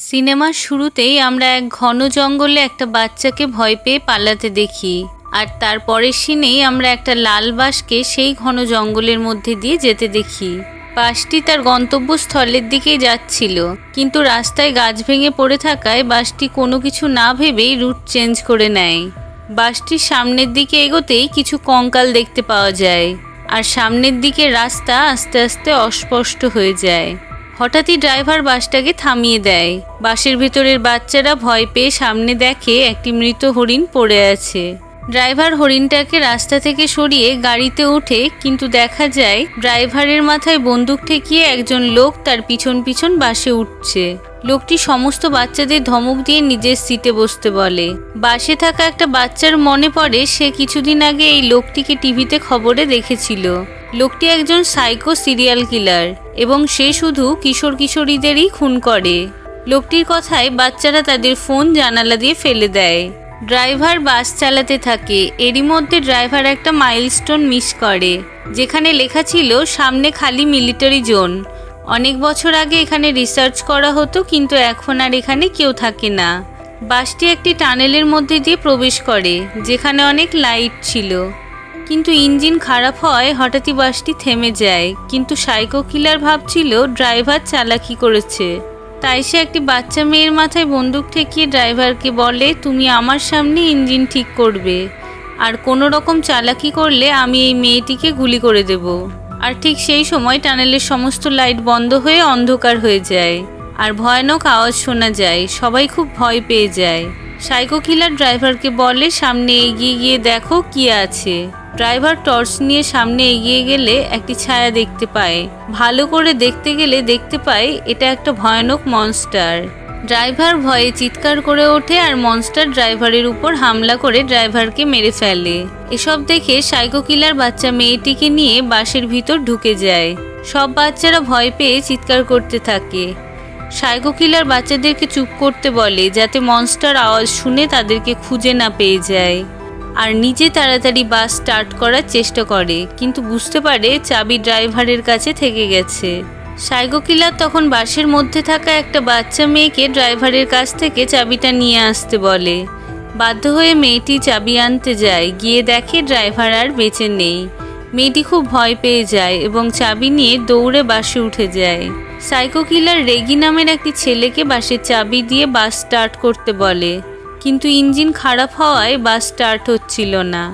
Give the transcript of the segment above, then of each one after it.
সিনেমার শুরুতেই আমরা এক ঘন জঙ্গলে একটা বাচ্চাকে ভয় পেয়ে পালাতে দেখি, আর তারপরের সিনেই আমরা একটা লাল বাসকে সেই ঘন জঙ্গলের মধ্যে দিয়ে যেতে দেখি। বাসটি তার গন্তব্যস্থলের দিকেই যাচ্ছিল, কিন্তু রাস্তায় গাছ ভেঙে পড়ে থাকায় বাসটি কোনো কিছু না ভেবেই রুট চেঞ্জ করে নেয়। বাসটির সামনের দিকে এগোতেই কিছু কঙ্কাল দেখতে পাওয়া যায়, আর সামনের দিকে রাস্তা আস্তে আস্তে অস্পষ্ট হয়ে যায়। হঠাৎই ড্রাইভার বাসটাকে থামিয়ে দেয়। বাসের ভেতরের বাচ্চারা ভয় পেয়ে সামনে দেখে একটি মৃত হরিণ পড়ে আছে। ড্রাইভার হরিণটাকে রাস্তা থেকে সরিয়ে গাড়িতে ওঠে, কিন্তু দেখা যায় ড্রাইভারের মাথায় বন্দুক ঠেকিয়ে একজন লোক তার পিছন পিছন বাসে উঠছে। লোকটি সমস্ত বাচ্চাদের ধমক দিয়ে নিজের সিটে বসতে বলে। বাসে থাকা একটা বাচ্চার মনে পড়ে সে কিছুদিন আগে এই লোকটিকে টিভিতে খবরে দেখেছিল। লোকটি একজন সাইকো সিরিয়াল কিলার এবং সে শুধু কিশোর কিশোরীদেরই খুন করে। লোকটির কথায় বাচ্চারা তাদের ফোন জানালা দিয়ে ফেলে দেয়। ড্রাইভার বাস চালাতে থাকে। এরই মধ্যে ড্রাইভার একটা মাইলস্টোন মিস করে, যেখানে লেখা ছিল সামনে খালি মিলিটারি জোন। অনেক বছর আগে এখানে রিসার্চ করা হতো, কিন্তু এখন আর এখানে কেউ থাকে না। বাসটি একটি টানেলের মধ্যে দিয়ে প্রবেশ করে, যেখানে অনেক লাইট ছিল, কিন্তু ইঞ্জিন খারাপ হয় হঠাৎই বাসটি থেমে যায়। কিন্তু সাইকো কিলার ভাবছিল ড্রাইভার চালাকি করেছে, তাই সে একটি বাচ্চা মেয়ের মাথায় বন্দুক ঠেকিয়ে ড্রাইভারকে বলে, তুমি আমার সামনে ইঞ্জিন ঠিক করবে, আর কোনো রকম চালাকি করলে আমি এই মেয়েটিকে গুলি করে দেব। আর ঠিক সেই সময় টানেলের সমস্ত লাইট বন্ধ হয়ে অন্ধকার হয়ে যায়, আর ভয়ানক আওয়াজ শোনা যায়। সবাই খুব ভয় পেয়ে যায়। সাইকো কিলার ড্রাইভারকে বলে, সামনে এগিয়ে গিয়ে দেখো কি আছে। ড্রাইভার টর্চ নিয়ে সামনে এগিয়ে গেলে একটি ছায়া দেখতে পায়। ভালো করে দেখতে গেলে দেখতে পায় এটা একটা ভয়ানক মনস্টার। ড্রাইভার ভয়ে চিৎকার করে ওঠে, আর মনস্টার ড্রাইভারের উপর হামলা করে ড্রাইভারকে মেরে ফেলে। এসব দেখে সাইকো কিলার বাচ্চা মেয়েটিকে নিয়ে বাসের ভিতর ঢুকে যায়। সব বাচ্চারা ভয় পেয়ে চিৎকার করতে থাকে। সাইকো কিলার বাচ্চাদেরকে চুপ করতে বলে, যাতে মনস্টার আওয়াজ শুনে তাদেরকে খুঁজে না পেয়ে যায়, আর নিজে তাড়াতাড়ি বাস স্টার্ট করার চেষ্টা করে, কিন্তু বুঝতে পারে চাবি ড্রাইভারের কাছে থেকে গেছে। সাইকো কিলার তখন বাসের মধ্যে থাকা একটা বাচ্চা মেয়েকে ড্রাইভারের কাছ থেকে চাবিটা নিয়ে আসতে বলে। বাধ্য হয়ে মেয়েটি চাবি আনতে যায়, গিয়ে দেখে ড্রাইভার আর বেঁচে নেই। মেয়েটি খুব ভয় পেয়ে যায় এবং চাবি নিয়ে দৌড়ে বাসে উঠে যায়। সাইকো কিলার রেগি নামের একটি ছেলেকে বাসের চাবি দিয়ে বাস স্টার্ট করতে বলে, কিন্তু ইঞ্জিন খারাপ হওয়ায় বাস স্টার্ট হচ্ছিল না।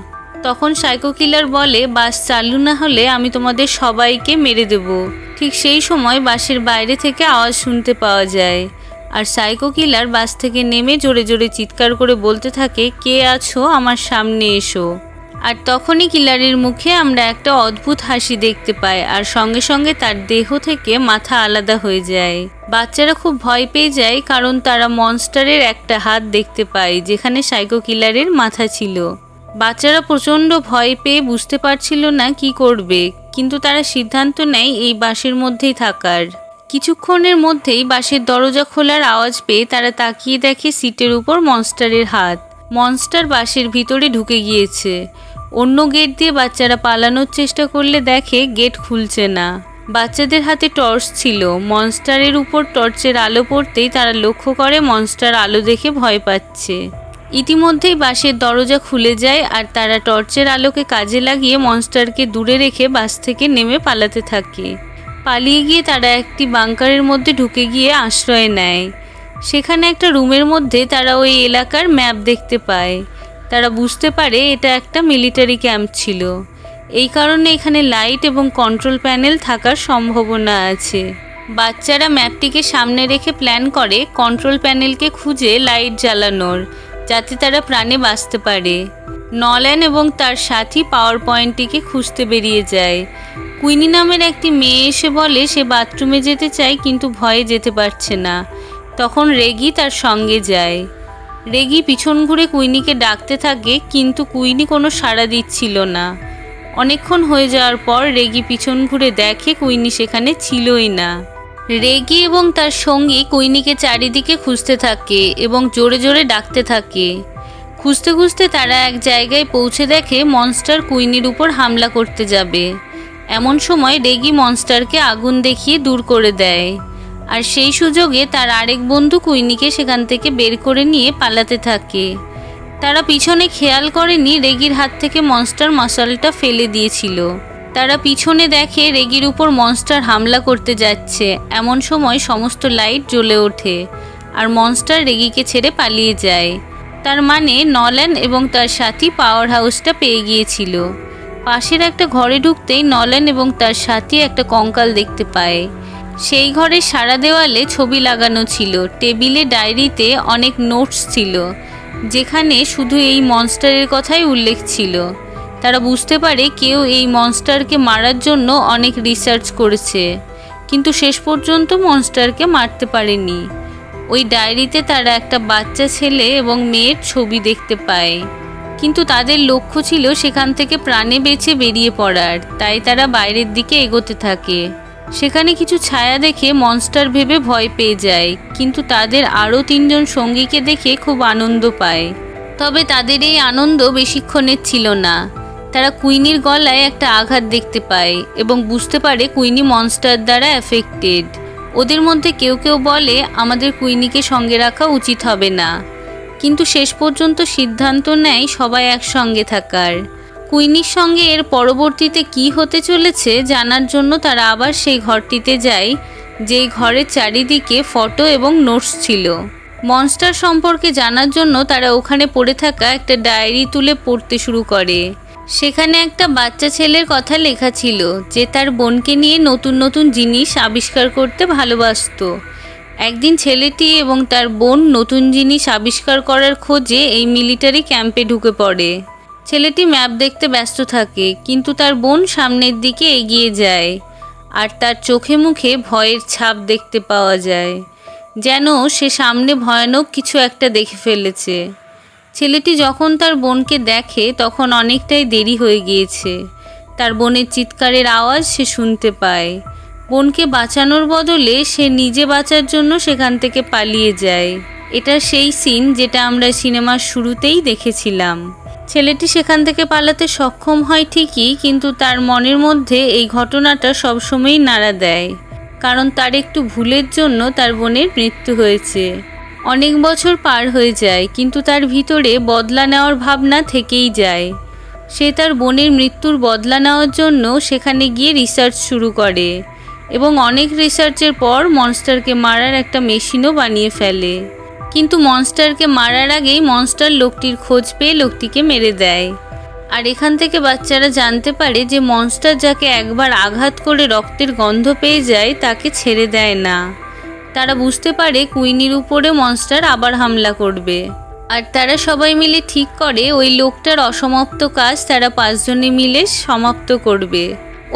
তখন সাইকো কিলার বলে, বাস চালু না হলে আমি তোমাদের সবাইকে মেরে দেব। ঠিক সেই সময় বাসের বাইরে থেকে আওয়াজ শুনতে পাওয়া যায়, আর সাইকো কিলার বাস থেকে নেমে জোরে জোরে চিৎকার করে বলতে থাকে, কে আছো, আমার সামনে এসো। আর তখনই কিলারের মুখে আমরা একটা অদ্ভুত হাসি দেখতে পাই, আর সঙ্গে সঙ্গে তার দেহ থেকে মাথা আলাদা হয়ে যায়। বাচ্চারা খুব ভয় পেয়ে যায়, কারণ তারা মনস্টারের একটা হাত দেখতে পায় যেখানে সাইকো কিলারের মাথা ছিল। বাচ্চারা প্রচণ্ড ভয় পেয়ে বুঝতে পারছিল না কি করবে, কিন্তু তারা সিদ্ধান্ত নেয় এই বাসের মধ্যেই থাকার। কিছুক্ষণের মধ্যেই বাসের দরজা খোলার আওয়াজ পেয়ে তারা তাকিয়ে দেখে সিটের উপর মনস্টারের হাত। মনস্টার বাসের ভিতরে ঢুকে গিয়েছে। অন্য গেট দিয়ে বাচ্চারা পালানোর চেষ্টা করলে দেখে গেট খুলছে না। বাচ্চাদের হাতে টর্চ ছিল। মনস্টারের উপর টর্চের আলো পড়তেই তারা লক্ষ্য করে মনস্টার আলো দেখে ভয় পাচ্ছে। ইতিমধ্যেই বাসের দরজা খুলে যায়, আর তারা টর্চের আলোকে কাজে লাগিয়ে মনস্টারকে দূরে রেখে বাস থেকে নেমে পালাতে থাকে। পালিয়ে গিয়ে তারা একটি বাংকারের মধ্যে ঢুকে গিয়ে আশ্রয় নেয়। সেখানে একটা রুমের মধ্যে তারা ওই এলাকার ম্যাপ দেখতে পায়। তারা বুঝতে পারে এটা একটা মিলিটারি ক্যাম্প ছিল। এই কারণে এখানে লাইট এবং কন্ট্রোল প্যানেল থাকার সম্ভাবনা আছে। বাচ্চারা ম্যাপটিকে সামনে রেখে প্ল্যান করে কন্ট্রোল প্যানেলকে খুঁজে লাইট জ্বালানোর, যাতে তারা প্রাণে বাঁচতে পারে। নল্যান এবং তার সাথী পাওয়ার পয়েন্টটিকে খুঁজতে বেরিয়ে যায়। কুইনি নামের একটি মেয়ে এসে বলে সে বাথরুমে যেতে চায়, কিন্তু ভয়ে যেতে পারছে না। তখন রেগি তার সঙ্গে যায়। রেগি পিছন ঘুরে কুইনিকে ডাকতে থাকে, কিন্তু কুইনি কোনো সাড়া দিচ্ছিল না। অনেকক্ষণ হয়ে যাওয়ার পর রেগি পিছন ঘুরে দেখে কুইনি সেখানে ছিলই না। রেগি এবং তার সঙ্গী কুইনিকে চারিদিকে খুঁজতে থাকে এবং জোরে জোরে ডাকতে থাকে। খুঁজতে খুঁজতে তারা এক জায়গায় পৌঁছে দেখে মনস্টার কুইনির উপর হামলা করতে যাবে। এমন সময় রেগি মনস্টারকে আগুন দেখিয়ে দূর করে দেয়, আর সেই সুযোগে তার আরেক বন্ধু কুইনিকে সেখান থেকে বের করে নিয়ে পালাতে থাকে। তারা পিছনে খেয়াল করেনি রেগির হাত থেকে মনস্টার মশালটা ফেলে দিয়েছিল। তারা পিছনে দেখে রেগির উপর মনস্টার হামলা করতে যাচ্ছে। এমন সময় সমস্ত লাইট জ্বলে ওঠে আর মনস্টার রেগিকে ছেড়ে পালিয়ে যায়। তার মানে নল্যান এবং তার সাথী পাওয়ার হাউসটা পেয়ে গিয়েছিল। পাশের একটা ঘরে ঢুকতেই নল্যান এবং তার সাথী একটা কঙ্কাল দেখতে পায়। সেই ঘরের সারা দেওয়ালে ছবি লাগানো ছিল, টেবিলে ডায়েরিতে অনেক নোটস ছিল, যেখানে শুধু এই মনস্টারের কথাই উল্লেখ ছিল। তারা বুঝতে পারে কেউ এই মনস্টারকে মারার জন্য অনেক রিসার্চ করেছে, কিন্তু শেষ পর্যন্ত মনস্টারকে মারতে পারেনি। ওই ডায়েরিতে তারা একটা বাচ্চা ছেলে এবং মেয়ের ছবি দেখতে পায়, কিন্তু তাদের লক্ষ্য ছিল সেখান থেকে প্রাণে বেঁচে বেরিয়ে পড়ার। তাই তারা বাইরের দিকে এগোতে থাকে। সেখানে কিছু ছায়া দেখে মনস্টার ভেবে ভয় পেয়ে যায়, কিন্তু তাদের আরও 3 জন সঙ্গীকে দেখে খুব আনন্দ পায়। তবে তাদের এই আনন্দ বেশিক্ষণের ছিল না। তারা কুইনির গলায় একটা আঘাত দেখতে পায় এবং বুঝতে পারে কুইনি মনস্টার দ্বারা অ্যাফেক্টেড। ওদের মধ্যে কেউ কেউ বলে আমাদের কুইনিকে সঙ্গে রাখা উচিত হবে না, কিন্তু শেষ পর্যন্ত সিদ্ধান্ত নেয় সবাই একসঙ্গে থাকার। কুইনির সঙ্গে এর পরবর্তীতে কি হতে চলেছে জানার জন্য তারা আবার সেই ঘরটিতে যায়, যেই ঘরের চারিদিকে ফটো এবং নোটস ছিল। মনস্টার সম্পর্কে জানার জন্য তারা ওখানে পড়ে থাকা একটা ডায়েরি তুলে পড়তে শুরু করে। সেখানে একটা বাচ্চা ছেলের কথা লেখা ছিল যে তার বোনকে নিয়ে নতুন নতুন জিনিস আবিষ্কার করতে ভালোবাসত। একদিন ছেলেটি এবং তার বোন নতুন জিনিস আবিষ্কার করার খোঁজে এই মিলিটারি ক্যাম্পে ঢুকে পড়ে। ছেলেটি ম্যাপ দেখতে ব্যস্ত থাকে, কিন্তু তার বোন সামনের দিকে এগিয়ে যায় আর তার চোখে মুখে ভয়ের ছাপ দেখতে পাওয়া যায়, যেন সে সামনে ভয়ানক কিছু একটা দেখে ফেলেছে। ছেলেটি যখন তার বোনকে দেখে তখন অনেকটাই দেরি হয়ে গিয়েছে। তার বোনের চিৎকারের আওয়াজ সে শুনতে পায়। বোনকে বাঁচানোর বদলে সে নিজে বাঁচার জন্য সেখান থেকে পালিয়ে যায়। এটা সেই সিন যেটা আমরা সিনেমার শুরুতেই দেখেছিলাম। ছেলেটি সেখান থেকে পালাতে সক্ষম হয় ঠিকই, কিন্তু তার মনের মধ্যে এই ঘটনাটা সবসময়ই নাড়া দেয়, কারণ তার একটু ভুলের জন্য তার বোনের মৃত্যু হয়েছে। অনেক বছর পার হয়ে যায়, কিন্তু তার ভিতরে বদলা নেওয়ার ভাবনা থেকেই যায়। সে তার বোনের মৃত্যুর বদলা নেওয়ার জন্য সেখানে গিয়ে রিসার্চ শুরু করে এবং অনেক রিসার্চের পর মনস্টারকে মারার একটা মেশিনও বানিয়ে ফেলে। কিন্তু মনস্টারকে মারার আগেই মনস্টার লোকটির খোঁজ পেয়ে লোকটিকে মেরে দেয়। আর এখান থেকে বাচ্চারা জানতে পারে যে মনস্টার যাকে একবার আঘাত করে রক্তের গন্ধ পেয়ে যায় তাকে ছেড়ে দেয় না। তারা বুঝতে পারে কুইনির উপরে মনস্টার আবার হামলা করবে। আর তারা সবাই মিলে ঠিক করে ওই লোকটার অসমাপ্ত কাজ তারা 5 জনে মিলে সমাপ্ত করবে।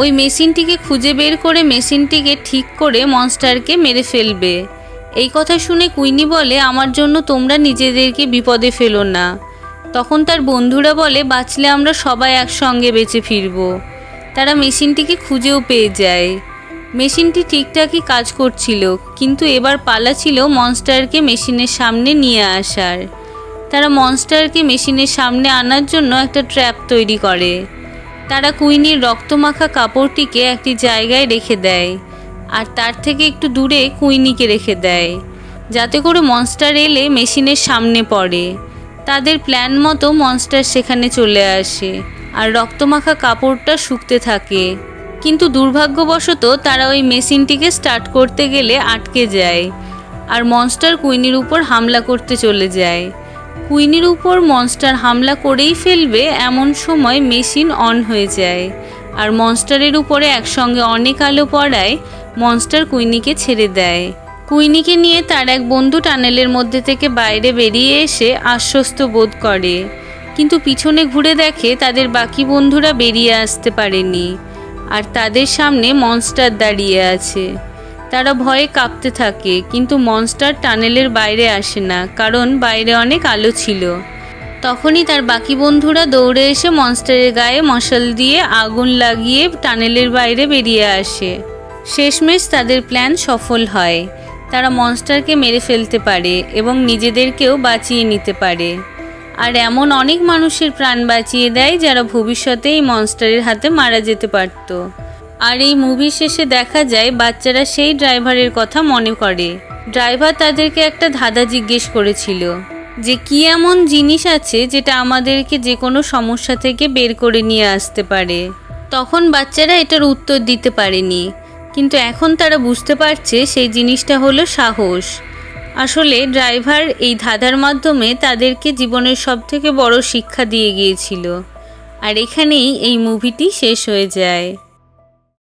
ওই মেশিনটিকে খুঁজে বের করে মেশিনটিকে ঠিক করে মনস্টারকে মেরে ফেলবে। এই কথা শুনে কুইনি বলে আমার জন্য তোমরা নিজেদেরকে বিপদে ফেলো না। তখন তার বন্ধুরা বলে বাঁচলে আমরা সবাই একসঙ্গে বেঁচে ফিরব। তারা মেশিনটিকে খুঁজেও পেয়ে যায়। মেশিনটি ঠিকঠাকই কাজ করছিল, কিন্তু এবার পালা ছিল মনস্টারকে মেশিনের সামনে নিয়ে আসার। তারা মনস্টারকে মেশিনের সামনে আনার জন্য একটা ট্র্যাপ তৈরি করে। তারা কুইনির রক্তমাখা কাপড়টিকে একটি জায়গায় রেখে দেয় আর তার থেকে একটু দূরে কুইনিকে রেখে দেয়, যাতে করে মনস্টার এলে মেশিনের সামনে পড়ে। তাদের প্ল্যান মতো মনস্টার সেখানে চলে আসে আর রক্তমাখা কাপড়টা শুকতে থাকে। কিন্তু দুর্ভাগ্যবশত তারা ওই মেশিনটিকে স্টার্ট করতে গেলে আটকে যায় আর মনস্টার কুইনির উপর হামলা করতে চলে যায়। কুইনির উপর মনস্টার হামলা করেই ফেলবে এমন সময় মেশিন অন হয়ে যায় আর মনস্টারের উপরে একসঙ্গে অনেক আলো পড়ায় মনস্টার কুইনিকে ছেড়ে দেয়। কুইনিকে নিয়ে তার এক বন্ধু টানেলের মধ্যে থেকে বাইরে বেরিয়ে এসে আশ্বস্ত বোধ করে, কিন্তু পিছনে ঘুরে দেখে তাদের বাকি বন্ধুরা বেরিয়ে আসতে পারেনি আর তাদের সামনে মনস্টার দাঁড়িয়ে আছে। তারা ভয়ে কাঁপতে থাকে, কিন্তু মনস্টার টানেলের বাইরে আসে না, কারণ বাইরে অনেক আলো ছিল। তখনই তার বাকি বন্ধুরা দৌড়ে এসে মনস্টারের গায়ে মশাল দিয়ে আগুন লাগিয়ে টানেলের বাইরে বেরিয়ে আসে। শেষমেশ তাদের প্ল্যান সফল হয়। তারা মনস্টারকে মেরে ফেলতে পারে এবং নিজেদেরকেও বাঁচিয়ে নিতে পারে। আর এমন অনেক মানুষের প্রাণ বাঁচিয়ে দেয় যারা ভবিষ্যতে এই মনস্টারের হাতে মারা যেতে পারত। আর এই মুভি শেষে দেখা যায় বাচ্চারা সেই ড্রাইভারের কথা মনে করে। ড্রাইভার তাদেরকে একটা ধাঁধা জিজ্ঞেস করেছিল যে কি এমন জিনিস আছে যেটা আমাদেরকে যে কোনো সমস্যা থেকে বের করে নিয়ে আসতে পারে। তখন বাচ্চারা এটার উত্তর দিতে পারেনি, কিন্তু এখন তারা বুঝতে পারছে সেই জিনিসটা হলো সাহস। আসলে ড্রাইভার এই ধাঁধার মাধ্যমে তাদেরকে জীবনের সবথেকে বড় শিক্ষা দিয়ে গিয়েছিল। আর এখানেই এই মুভিটি শেষ হয়ে যায়।